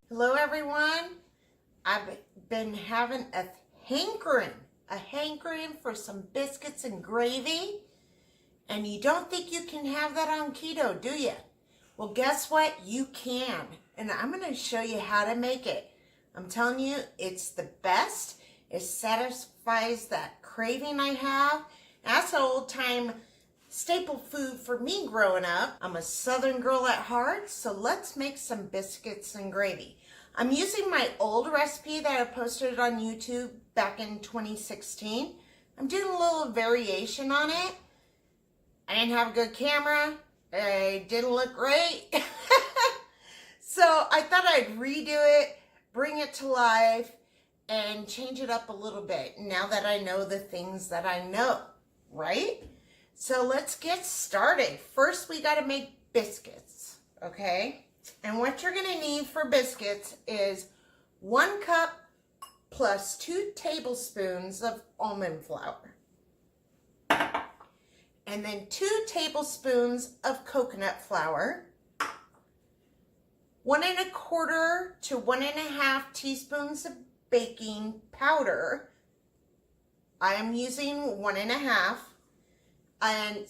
Hello everyone. I've been having a hankering for some biscuits and gravy. And you don't think you can have that on keto, do you? Well, guess what? You can. And I'm going to show you how to make it. I'm telling you, it's the best. It satisfies that craving I have. That's an old-time staple food for me growing up. I'm a Southern girl at heart, so let's make some biscuits and gravy. I'm using my old recipe that I posted on YouTube back in 2016. I'm doing a little variation on it. I didn't have a good camera. It didn't look great. So I thought I'd redo it, bring it to life, and change it up a little bit now that I know the things that I know, right? So let's get started. First, we got to make biscuits, okay? And what you're going to need for biscuits is 1 cup plus 2 tablespoons of almond flour. And then 2 tablespoons of coconut flour. 1 1/4 to 1 1/2 teaspoons of baking powder. I am using 1 1/2. And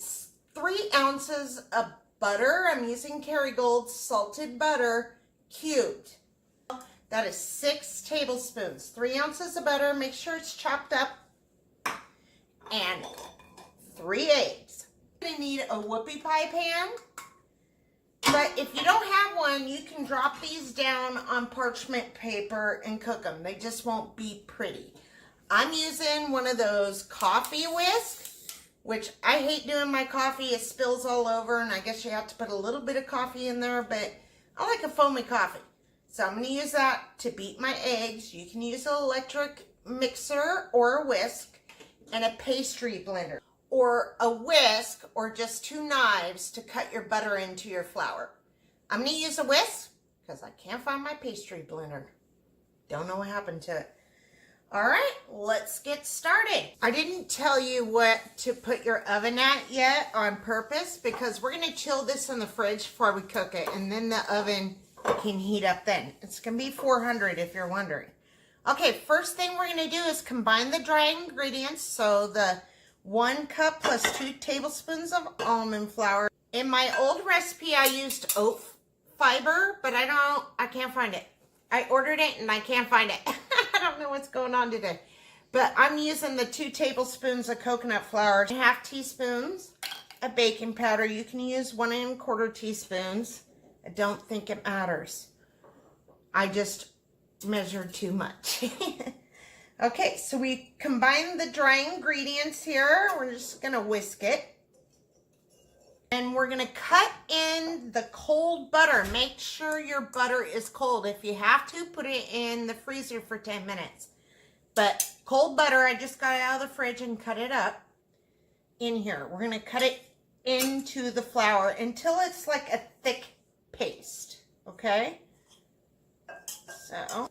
3 ounces of butter. I'm using Kerrygold salted butter, cubed. That is 6 tablespoons. 3 ounces of butter. Make sure it's chopped up. And 3 eggs. You're going to need a whoopie pie pan. But if you don't have one, you can drop these down on parchment paper and cook them. They just won't be pretty. I'm using one of those coffee whisks, which I hate doing my coffee. It spills all over, and I guess you have to put a little bit of coffee in there, but I like a foamy coffee. So I'm going to use that to beat my eggs. You can use an electric mixer or a whisk and a pastry blender. Or a whisk, or just 2 knives to cut your butter into your flour. I'm going to use a whisk because I can't find my pastry blender. Don't know what happened to it. All right, let's get started. I didn't tell you what to put your oven at yet on purpose because we're going to chill this in the fridge before we cook it, and then the oven can heat up then. It's going to be 400 if you're wondering. Okay, first thing we're going to do is combine the dry ingredients. So the 1 cup plus 2 tablespoons of almond flour. In my old recipe, I used oat fiber, but I can't find it. I ordered it and I can't find it. I don't know what's going on today. But I'm using the 2 tablespoons of coconut flour, 1/2 teaspoons of baking powder. You can use 1 1/4 teaspoons. I don't think it matters. I just measured too much. Okay, so we combine the dry ingredients here. We're just going to whisk it. And we're going to cut in the cold butter. Make sure your butter is cold. If you have to, put it in the freezer for 10 minutes. But cold butter, I just got it out of the fridge and cut it up in here. We're going to cut it into the flour until it's like a thick paste. Okay? So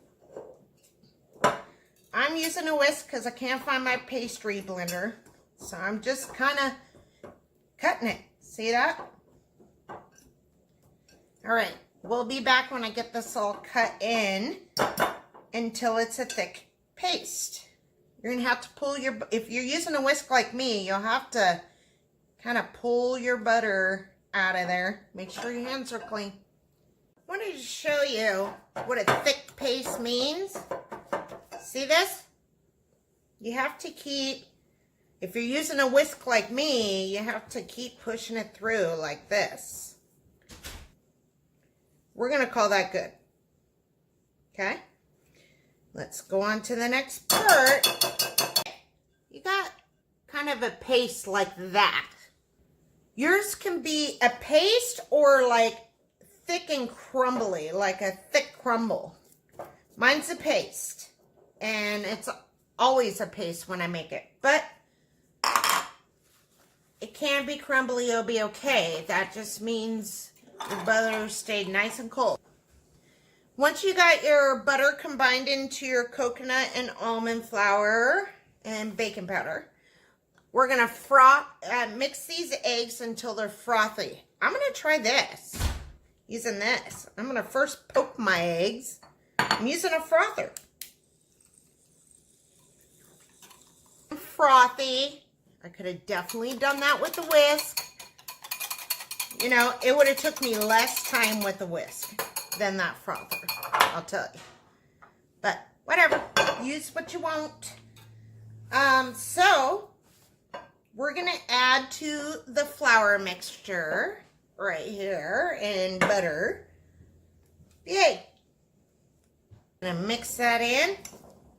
I'm using a whisk because I can't find my pastry blender. So I'm just kind of cutting it. See that? All right. We'll be back when I get this all cut in until it's a thick paste. You're going to have to pull your, if you're using a whisk like me, you'll have to kind of pull your butter out of there. Make sure your hands are clean. I wanted to show you what a thick paste means. See this? You have to keep, if you're using a whisk like me, you have to keep pushing it through like this. We're going to call that good. Okay? Let's go on to the next part. You got kind of a paste like that. Yours can be a paste or like thick and crumbly, like a thick crumble. Mine's a paste. And it's always a paste when I make it. But it can be crumbly, it'll be okay. That just means your butter stayed nice and cold. Once you got your butter combined into your coconut and almond flour and baking powder, we're going to mix these eggs until they're frothy. I'm going to try this. Using this. I'm going to first poke my eggs. I'm using a frother. Frothy. I could have definitely done that with the whisk. You know, it would have took me less time with the whisk than that frother, I'll tell you. But whatever, use what you want. So we're gonna add to the flour mixture right here and butter. Yay! I'm gonna mix that in.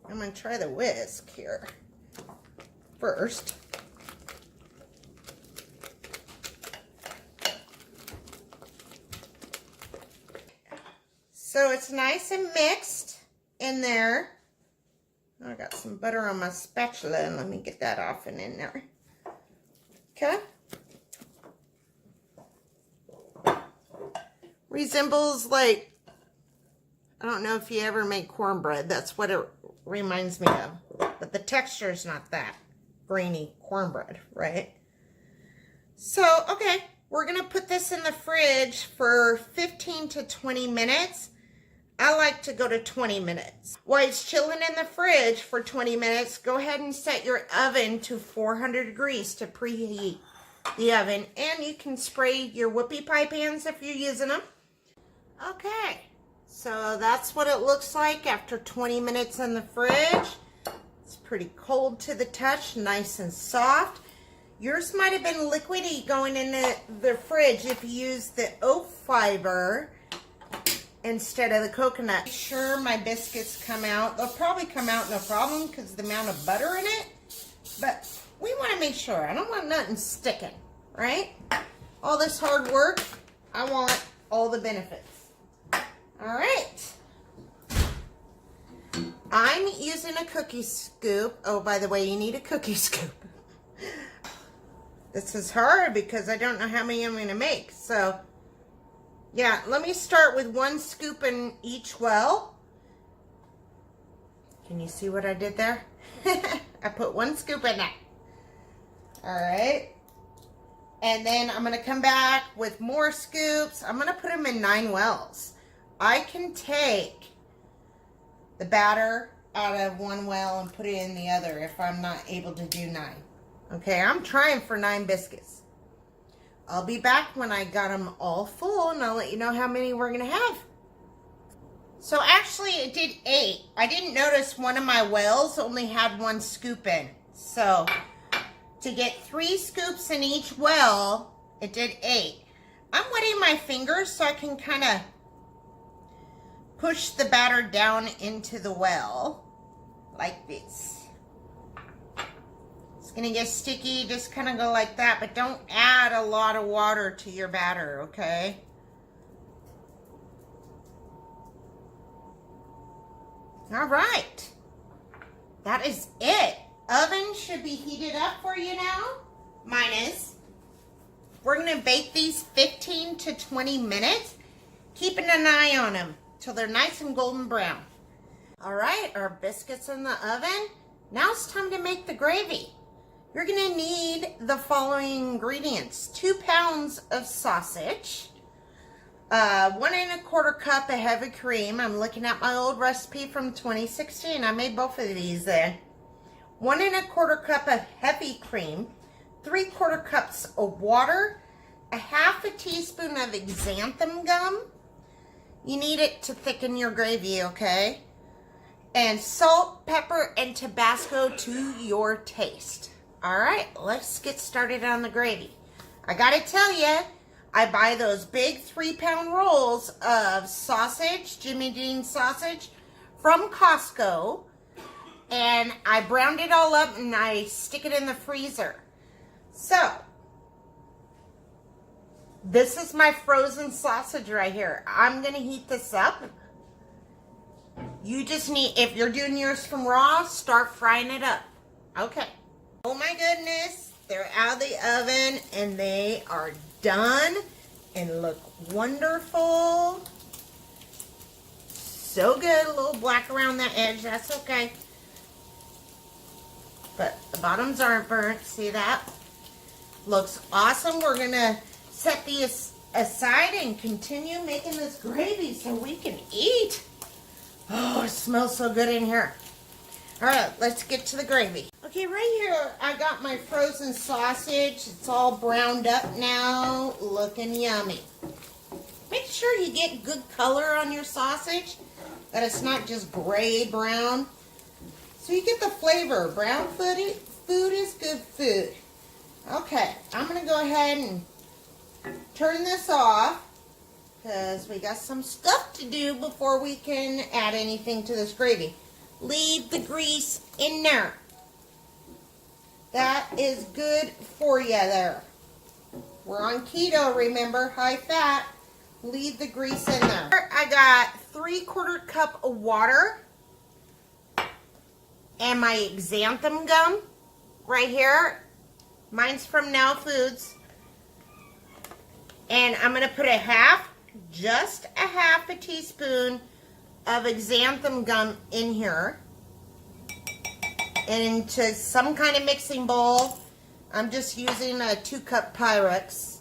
I'm gonna try the whisk here first. So it's nice and mixed in there. I got some butter on my spatula, and let me get that off and in there. Okay. Resembles like, I don't know if you ever make cornbread. That's what it reminds me of. But the texture is not that grainy cornbread, right? So, okay. We're going to put this in the fridge for 15 to 20 minutes. I like to go to 20 minutes. While it's chilling in the fridge for 20 minutes, go ahead and set your oven to 400 degrees to preheat the oven. And you can spray your whoopie pie pans if you're using them. Okay, so that's what it looks like after 20 minutes in the fridge. It's pretty cold to the touch, nice and soft. Yours might have been liquidy going in the fridge if you use the oat fiber instead of the coconut. Make sure my biscuits come out. They'll probably come out no problem because of the amount of butter in it. But we want to make sure. I don't want nothing sticking, right? All this hard work, I want all the benefits. All right. I'm using a cookie scoop. Oh, by the way, you need a cookie scoop. This is hard because I don't know how many I'm going to make. So, yeah, let me start with 1 scoop in each well. Can you see what I did there? I put 1 scoop in that. All right. And then I'm going to come back with more scoops. I'm going to put them in 9 wells. I can take the batter out of 1 well and put it in the other if I'm not able to do 9. Okay, I'm trying for 9 biscuits. I'll be back when I got them all full, and I'll let you know how many we're going to have. So actually, it did 8. I didn't notice one of my wells only had 1 scoop in. So to get 3 scoops in each well, it did 8. I'm wetting my fingers so I can kind of push the batter down into the well like this. It's going to get sticky, just kind of go like that, but don't add a lot of water to your batter, okay? All right. That is it. Oven should be heated up for you now. Mine is. We're going to bake these 15 to 20 minutes, keeping an eye on them till they're nice and golden brown. All right, our biscuits in the oven. Now it's time to make the gravy. You're going to need the following ingredients. 2 pounds of sausage, 1 1/4 cup of heavy cream. I'm looking at my old recipe from 2016. I made both of these then. 1 1/4 cup of heavy cream, 3/4 cups of water, a 1/2 teaspoon of xanthan gum. You need it to thicken your gravy, okay? And salt, pepper, and Tabasco to your taste. All right, let's get started on the gravy. I gotta tell you, I buy those big 3-pound rolls of sausage, Jimmy Dean sausage, from Costco, and I browned it all up and I stick it in the freezer. So, this is my frozen sausage right here. I'm gonna heat this up. You just need, if you're doing yours from raw, start frying it up. Okay. Oh my goodness, they're out of the oven and they are done and look wonderful. So good, a little black around the edge, that's okay. But the bottoms aren't burnt, see that? Looks awesome. We're gonna set these aside and continue making this gravy so we can eat. Oh, it smells so good in here. All right, let's get to the gravy. Okay, right here, I got my frozen sausage. It's all browned up now, looking yummy. Make sure you get good color on your sausage, that it's not just gray brown. So you get the flavor. Brown food is good food. Okay, I'm gonna go ahead and turn this off because we got some stuff to do before we can add anything to this gravy. Leave the grease in there. That is good for you there. We're on keto, remember, high fat. Leave the grease in there. I got 3/4 cup of water and my xanthan gum right here. Mine's from Now Foods. And I'm going to put just a half a teaspoon of xanthan gum in here. Into some kind of mixing bowl. I'm just using a 2-cup Pyrex.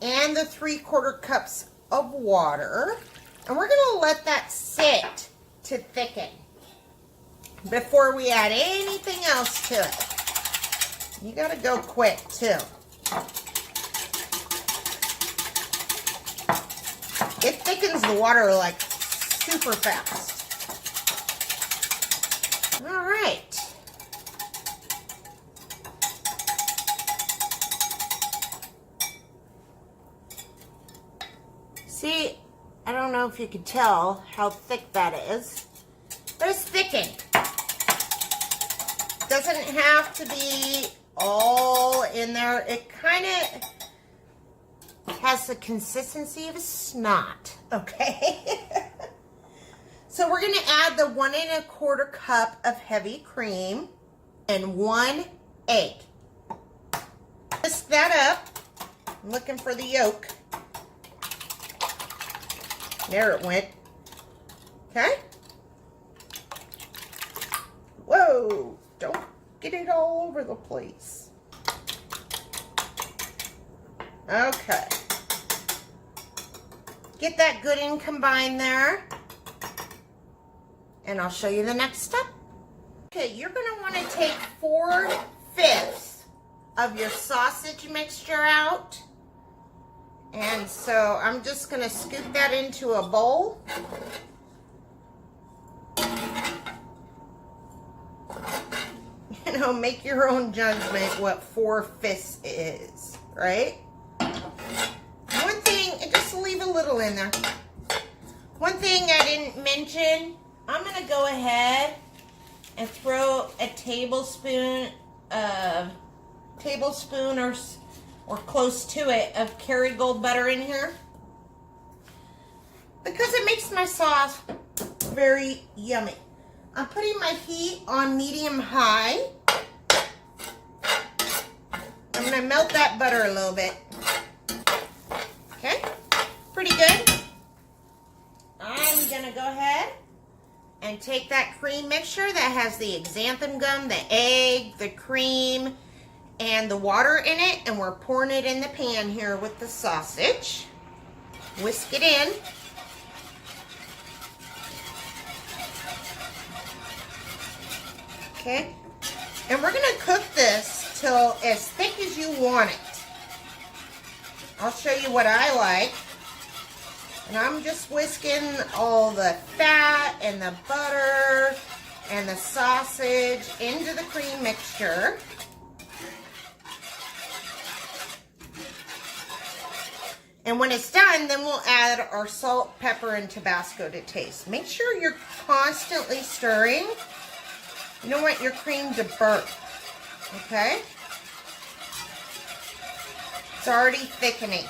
And the 3/4 cups of water. And we're going to let that sit to thicken before we add anything else to it. You got to go quick too. It thickens the water like super fast. All right. See, I don't know if you can tell how thick that is, but it's thickened. Doesn't have to be all in there. It kind of has the consistency of a snot, okay? So we're going to add the 1 1/4 cup of heavy cream and 1 egg. Whisk that up. I'm looking for the yolk. There it went. Okay. Whoa, don't get it all over the place. Okay. Get that good and combined there. And I'll show you the next step. Okay, you're going to want to take 4/5 of your sausage mixture out. And so I'm just going to scoop that into a bowl. You know, make your own judgment what 4/5 is, right? One thing, and just leave a little in there. One thing I didn't mention, I'm going to go ahead and throw a tablespoon or close to it of Kerrygold butter in here because it makes my sauce very yummy. I'm putting my heat on medium-high. I'm going to melt that butter a little bit. Okay, pretty good. I'm going to go ahead and take that cream mixture that has the xanthan gum, the egg, the cream, and the water in it, and we're pouring it in the pan here with the sausage. Whisk it in. Okay, and we're going to cook this till as thick as you want it. I'll show you what I like. And I'm just whisking all the fat and the butter and the sausage into the cream mixture. And when it's done, then we'll add our salt, pepper, and Tabasco to taste. Make sure you're constantly stirring. You don't want your cream to burn, okay? It's already thickening.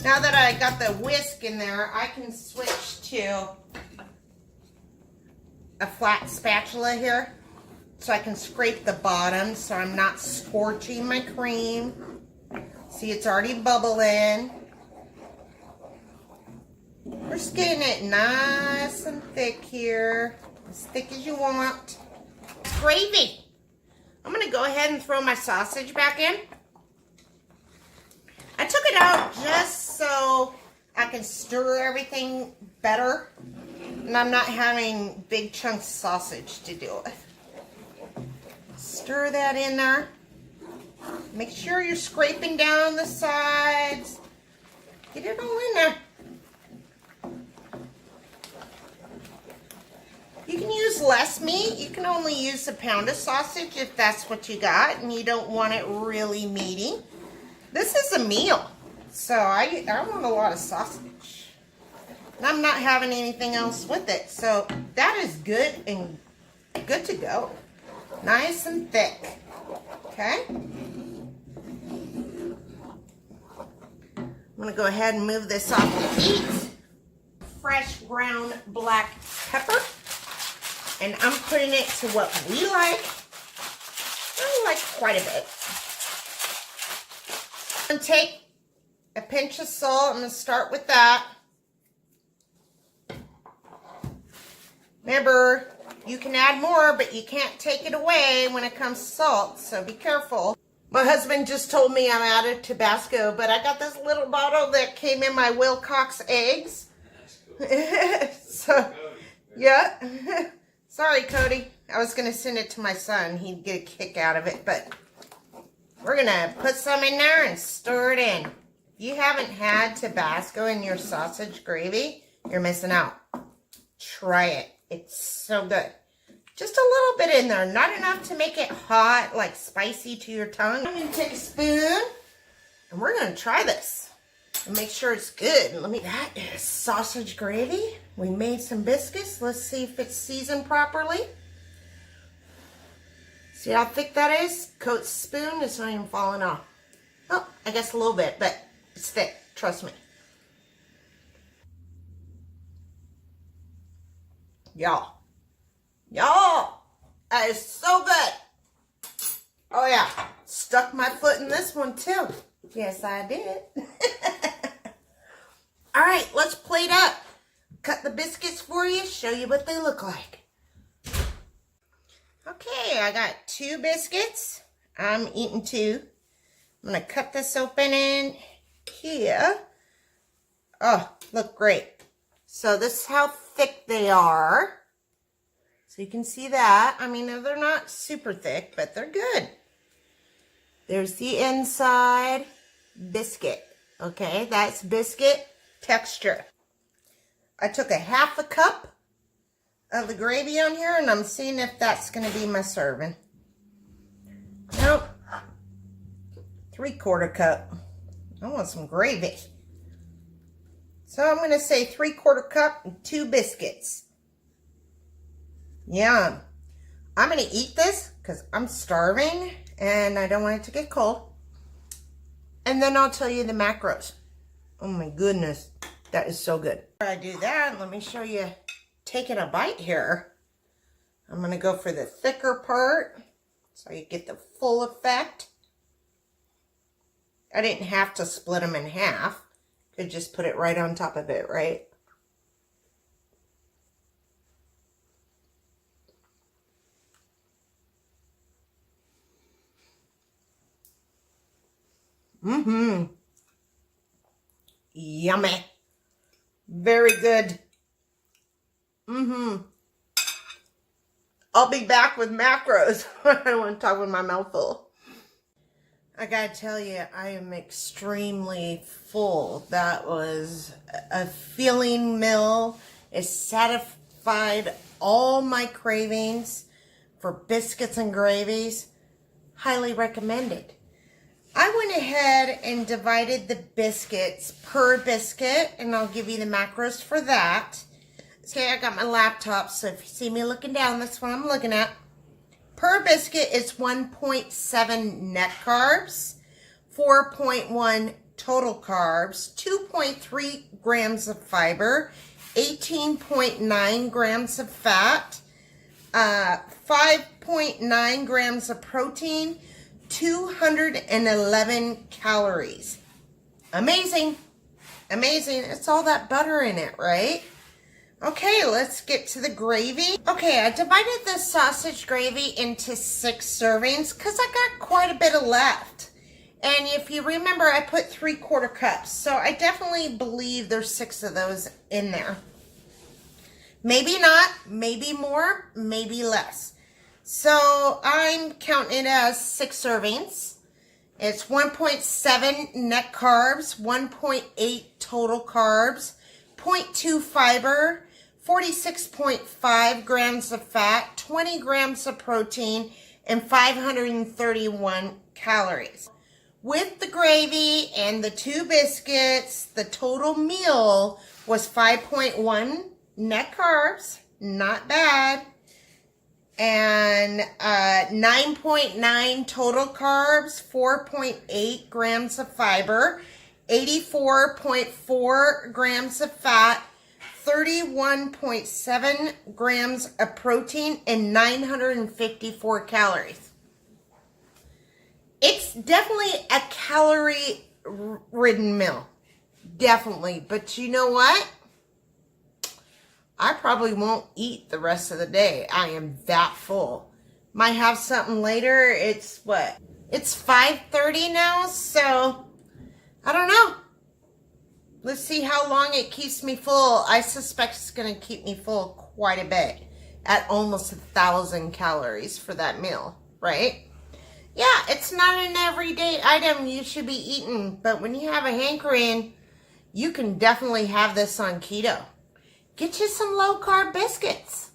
Now that I got the whisk in there, I can switch to a flat spatula here so I can scrape the bottom so I'm not scorching my cream. See, it's already bubbling. We're just getting it nice and thick here, as thick as you want. Gravy. I'm going to go ahead and throw my sausage back in. I took it out just so I can stir everything better. And I'm not having big chunks of sausage to do it. Stir that in there. Make sure you're scraping down the sides. Get it all in there. You can use less meat. You can only use a pound of sausage if that's what you got and you don't want it really meaty. This is a meal, so I want a lot of sausage. And I'm not having anything else with it, so that is good and good to go. Nice and thick, okay? I'm gonna go ahead and move this off the heat. Fresh ground black pepper. And I'm putting it to what we like. I like quite a bit. I'm going to take a pinch of salt. I'm going to start with that. Remember, you can add more, but you can't take it away when it comes to salt, so be careful. My husband just told me I'm out of Tabasco, but I got this little bottle that came in my Wilcox eggs. So, yeah. Sorry, Cody. I was going to send it to my son. He'd get a kick out of it, but we're going to put some in there and stir it in. If you haven't had Tabasco in your sausage gravy, you're missing out. Try it. It's so good. Just a little bit in there. Not enough to make it hot, like spicy to your tongue. I'm going to take a spoon, and we're going to try this. And make sure it's good. That is sausage gravy. We made some biscuits. Let's see if it's seasoned properly. See how thick that is? Coat the spoon. It's not even falling off. Oh, I guess a little bit, but it's thick. Trust me. Y'all. That is so good. Oh yeah. Stuck my foot in this one too. Yes, I did. All right, let's plate up. Cut the biscuits for you, show you what they look like. Okay, I got 2 biscuits. I'm eating 2. I'm going to cut this open in here. Oh, look great. So this is how thick they are. So you can see that. I mean, they're not super thick, but they're good. There's the inside biscuit. Okay, that's biscuit texture. I took a 1/2 cup of the gravy on here, and I'm seeing if that's going to be my serving. Nope. 3/4 cup. I want some gravy. So I'm going to say 3/4 cup and 2 biscuits. Yum. I'm going to eat this because I'm starving and I don't want it to get cold. And then I'll tell you the macros. Oh my goodness. That is so good. Before I do that, let me show you taking a bite here. I'm going to go for the thicker part so you get the full effect. I didn't have to split them in half. Could just put it right on top of it, right? Mm-hmm. Yummy. Very good. Mm-hmm. I'll be back with macros. I don't want to talk with my mouth full. I gotta tell you, I am extremely full. That was a filling meal. It satisfied all my cravings for biscuits and gravies. Highly recommended. I went ahead and divided the biscuits per biscuit, and I'll give you the macros for that. Okay, I got my laptop, so if you see me looking down, that's what I'm looking at. Per biscuit is 1.7 net carbs, 4.1 total carbs, 2.3 grams of fiber, 18.9 grams of fat, 5.9 grams of protein, 211 calories. Amazing. Amazing. It's all that butter in it, right? Okay, let's get to the gravy. Okay, I divided the sausage gravy into 6 servings because I got quite a bit of left. And if you remember, I put 3/4 cups. So I definitely believe there's 6 of those in there. Maybe not, maybe more, maybe less. So I'm counting it as 6 servings. It's 1.7 net carbs, 1.8 total carbs, 0.2 fiber, 46.5 grams of fat, 20 grams of protein, and 531 calories. With the gravy and the 2 biscuits, the total meal was 5.1 net carbs, not bad, and 9.9 total carbs, 4.8 grams of fiber, 84.4 grams of fat, 31.7 grams of protein, and 954 calories. It's definitely a calorie-ridden meal. Definitely. But you know what? I probably won't eat the rest of the day. I am that full. Might have something later. It's what? It's 5:30 now, so I don't know. Let's see how long it keeps me full. I suspect it's going to keep me full quite a bit at almost 1,000 calories for that meal, right? Yeah, it's not an everyday item you should be eating, but when you have a hankering, you can definitely have this on keto. Get you some low-carb biscuits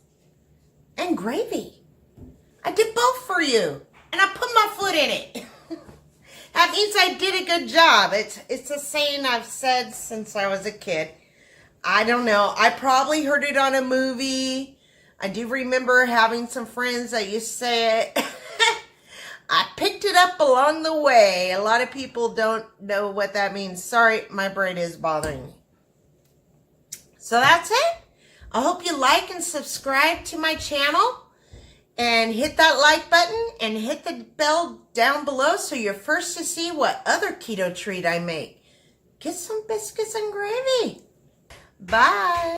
and gravy. I did both for you, and I put my foot in it. That means I did a good job. It's a saying I've said since I was a kid. I don't know. I probably heard it on a movie. I do remember having some friends that used to say it. I picked it up along the way. A lot of people don't know what that means. Sorry, my brain is bothering me. So that's it. I hope you like and subscribe to my channel. And hit that like button and hit the bell down below so you're first to see what other keto treat I make. Get some biscuits and gravy. Bye.